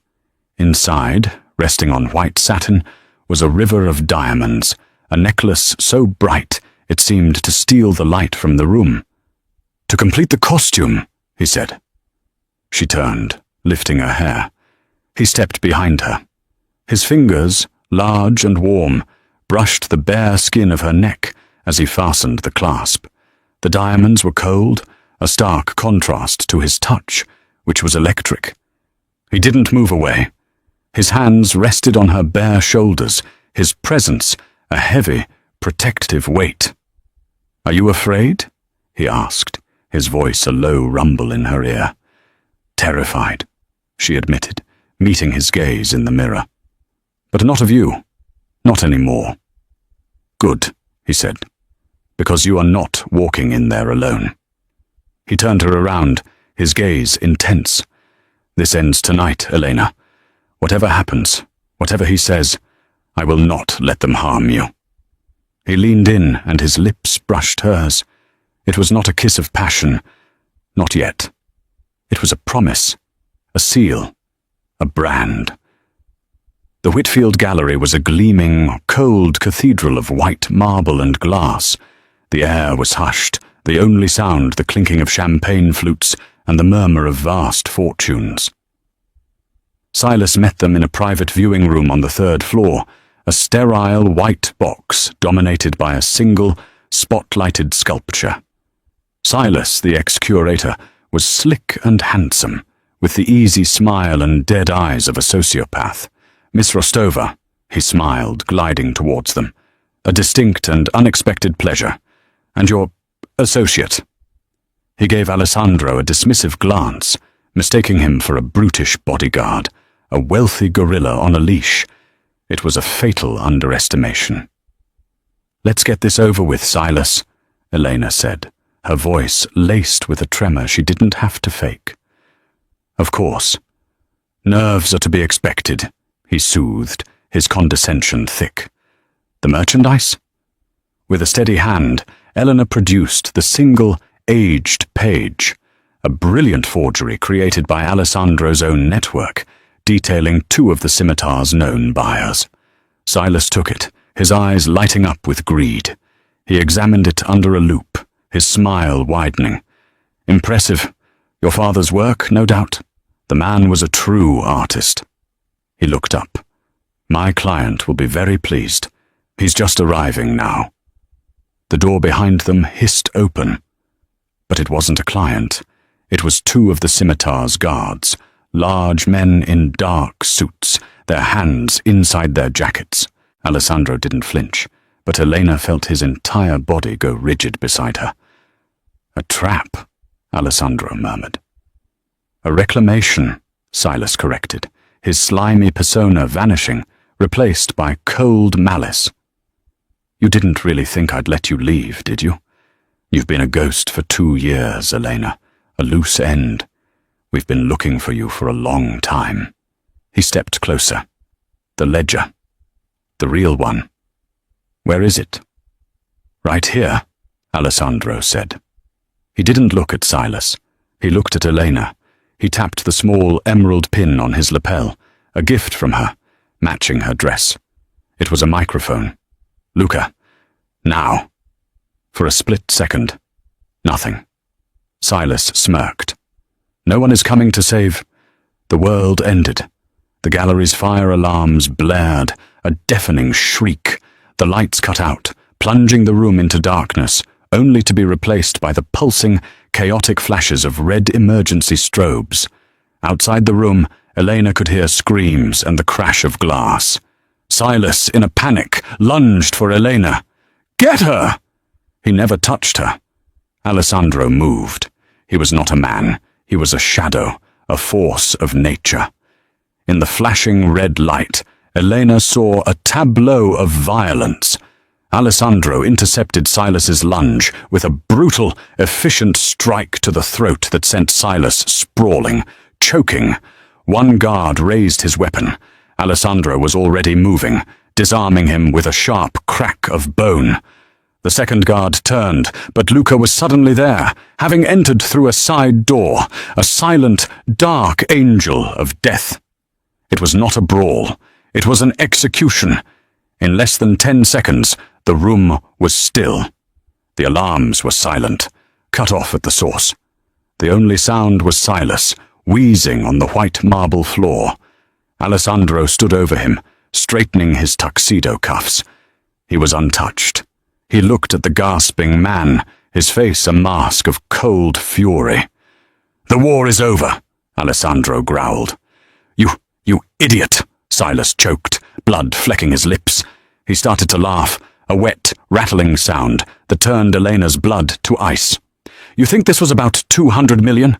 Inside, resting on white satin, was a river of diamonds, a necklace so bright it seemed to steal the light from the room. "To complete the costume," he said. She turned, lifting her hair. He stepped behind her. His fingers, large and warm, brushed the bare skin of her neck as he fastened the clasp. The diamonds were cold, a stark contrast to his touch, which was electric. He didn't move away. His hands rested on her bare shoulders, his presence a heavy, protective weight. "Are you afraid?" he asked, his voice a low rumble in her ear. "Terrified," she admitted, meeting his gaze in the mirror. "But not of you. Not anymore." "Good," he said, "because you are not walking in there alone." He turned her around, his gaze intense. "This ends tonight, Elena. Whatever happens, whatever he says, I will not let them harm you." He leaned in, and his lips brushed hers. It was not a kiss of passion, not yet. It was a promise, a seal, a brand. The Whitfield Gallery was a gleaming, cold cathedral of white marble and glass. The air was hushed, the only sound the clinking of champagne flutes and the murmur of vast fortunes. Silas met them in a private viewing room on the third floor, a sterile white box dominated by a single, spotlighted sculpture. Silas, the ex-curator, was slick and handsome, with the easy smile and dead eyes of a sociopath. "Miss Rostova," he smiled, gliding towards them. "A distinct and unexpected pleasure. And your associate." He gave Alessandro a dismissive glance, mistaking him for a brutish bodyguard, a wealthy gorilla on a leash. It was a fatal underestimation. "Let's get this over with, Silas," Elena said, her voice laced with a tremor she didn't have to fake. Of course. Nerves are to be expected, he soothed, his condescension thick. The merchandise? With a steady hand, Eleanor produced the single, aged page, a brilliant forgery created by Alessandro's own network, detailing 2 of the scimitar's known buyers. Silas took it, his eyes lighting up with greed. He examined it under a loupe, his smile widening. Impressive. Your father's work, no doubt. The man was a true artist. He looked up. My client will be very pleased. He's just arriving now. The door behind them hissed open. But it wasn't a client. It was 2 of the scimitar's guards, large men in dark suits, their hands inside their jackets. Alessandro didn't flinch, but Elena felt his entire body go rigid beside her. A trap, Alessandro murmured. A reclamation, Silas corrected, his slimy persona vanishing, replaced by cold malice. You didn't really think I'd let you leave, did you? You've been a ghost for 2 years, Elena, a loose end. We've been looking for you for a long time. He stepped closer. The ledger. The real one. Where is it? Right here, Alessandro said. He didn't look at Silas. He looked at Elena. He tapped the small emerald pin on his lapel, a gift from her, matching her dress. It was a microphone. Luca. Now. For a split second. Nothing. Silas smirked. No one is coming to save. The world ended. The gallery's fire alarms blared, a deafening shriek. The lights cut out, plunging the room into darkness, only to be replaced by the pulsing, chaotic flashes of red emergency strobes. Outside the room, Elena could hear screams and the crash of glass. Silas, in a panic, lunged for Elena. Get her! He never touched her. Alessandro moved. He was not a man. He was a shadow, a force of nature. In the flashing red light, Elena saw a tableau of violence. Alessandro intercepted Silas's lunge with a brutal, efficient strike to the throat that sent Silas sprawling, choking. One guard raised his weapon. Alessandro was already moving, disarming him with a sharp crack of bone. The second guard turned, but Luca was suddenly there, having entered through a side door, a silent, dark angel of death. It was not a brawl. It was an execution. In less than 10 seconds, the room was still. The alarms were silent, cut off at the source. The only sound was Silas, wheezing on the white marble floor. Alessandro stood over him, straightening his tuxedo cuffs. He was untouched. He looked at the gasping man, his face a mask of cold fury. "The war is over," Alessandro growled. You idiot," Silas choked, blood flecking his lips. He started to laugh, a wet, rattling sound that turned Elena's blood to ice. "You think this was about 200 million?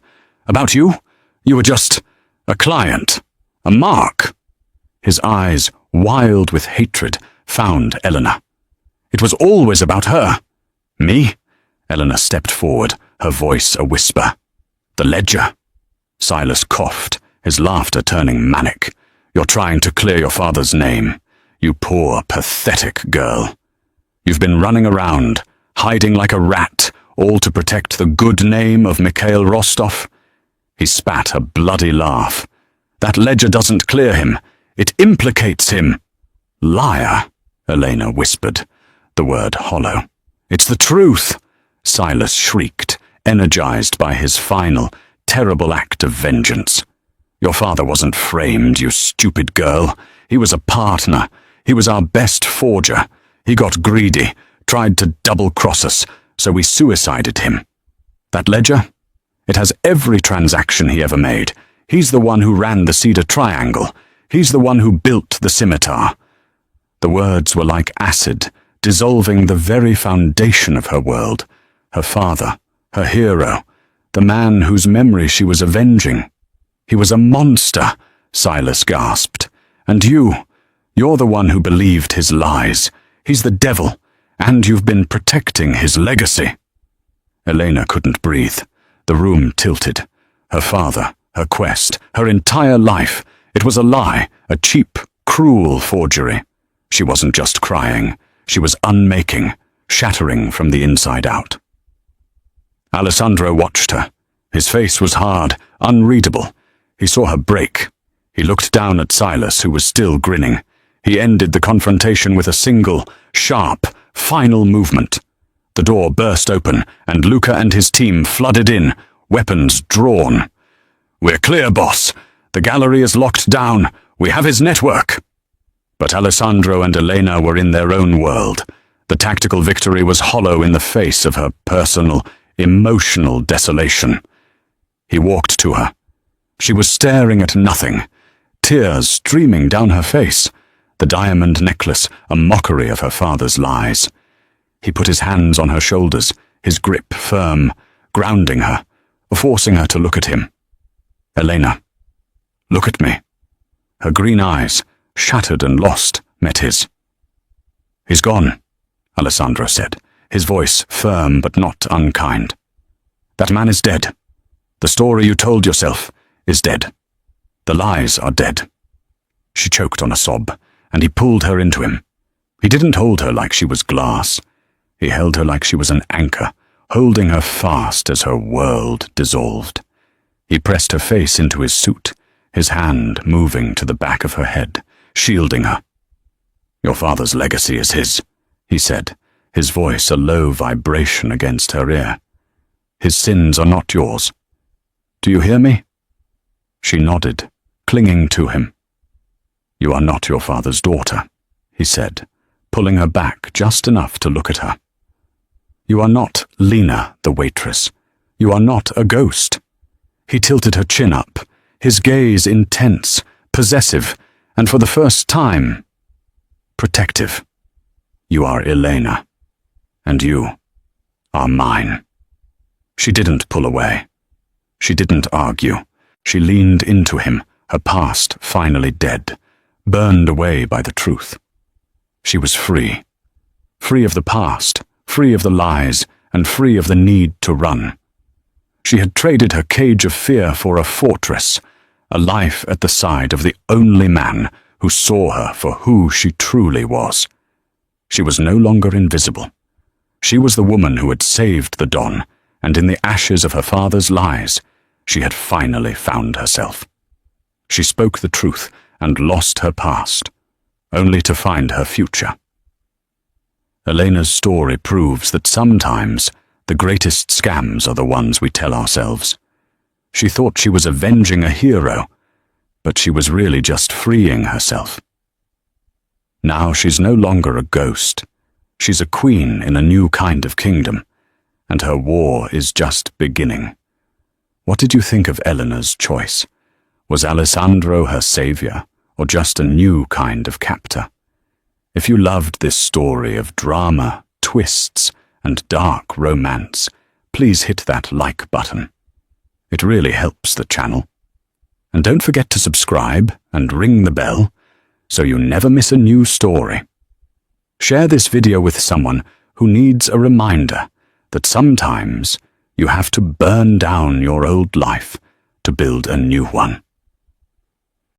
About you? You were just a client, a mark." His eyes, wild with hatred, found Elena. "It was always about her." "Me?" Elena stepped forward, her voice a whisper. "The ledger." Silas coughed, his laughter turning manic. "You're trying to clear your father's name. You poor, pathetic girl. You've been running around, hiding like a rat, all to protect the good name of Mikhail Rostov." He spat a bloody laugh. "That ledger doesn't clear him. It implicates him." "Liar," Elena whispered, the word hollow. "It's the truth," Silas shrieked, energized by his final, terrible act of vengeance. "Your father wasn't framed, you stupid girl. He was a partner. He was our best forger. He got greedy, tried to double-cross us, so we suicided him. That ledger? It has every transaction he ever made. He's the one who ran the Cedar Triangle. He's the one who built the scimitar." The words were like acid, dissolving the very foundation of her world. Her father, her hero, the man whose memory she was avenging. "He was a monster," Silas gasped. "And you're the one who believed his lies. He's the devil, and you've been protecting his legacy." Elena couldn't breathe. The room tilted. Her father, her quest, her entire life. It was a lie, a cheap, cruel forgery. She wasn't just crying. She was unmaking, shattering from the inside out. Alessandro watched her. His face was hard, unreadable. He saw her break. He looked down at Silas, who was still grinning. He ended the confrontation with a single, sharp, final movement. The door burst open, and Luca and his team flooded in, weapons drawn. "We're clear, boss. The gallery is locked down. We have his network." But Alessandro and Elena were in their own world. The tactical victory was hollow in the face of her personal, emotional desolation. He walked to her. She was staring at nothing, tears streaming down her face, the diamond necklace a mockery of her father's lies. He put his hands on her shoulders, his grip firm, grounding her, forcing her to look at him. "Elena, look at me." Her green eyes, shattered and lost, met his. "He's gone," Alessandro said, his voice firm but not unkind. "That man is dead. The story you told yourself is dead. The lies are dead." She choked on a sob, and he pulled her into him. He didn't hold her like she was glass. He held her like she was an anchor, holding her fast as her world dissolved. He pressed her face into his suit, his hand moving to the back of her head, shielding her. "Your father's legacy is his," he said, his voice a low vibration against her ear. "His sins are not yours. Do you hear me?" She nodded, clinging to him. "You are not your father's daughter," he said, pulling her back just enough to look at her. "You are not Lena, the waitress. You are not a ghost." He tilted her chin up, his gaze intense, possessive, and for the first time, protective. "You are Elena, and you are mine." She didn't pull away. She didn't argue. She leaned into him, her past finally dead, burned away by the truth. She was free. Free of the past, free of the lies, and free of the need to run. She had traded her cage of fear for a fortress, a life at the side of the only man who saw her for who she truly was. She was no longer invisible. She was the woman who had saved the Don, and in the ashes of her father's lies, she had finally found herself. She spoke the truth and lost her past, only to find her future. Elena's story proves that sometimes the greatest scams are the ones we tell ourselves. She thought she was avenging a hero, but she was really just freeing herself. Now she's no longer a ghost. She's a queen in a new kind of kingdom, and her war is just beginning. What did you think of Elena's choice? Was Alessandro her savior, or just a new kind of captor? If you loved this story of drama, twists, and dark romance, please hit that like button. It really helps the channel. And don't forget to subscribe and ring the bell so you never miss a new story. Share this video with someone who needs a reminder that sometimes you have to burn down your old life to build a new one.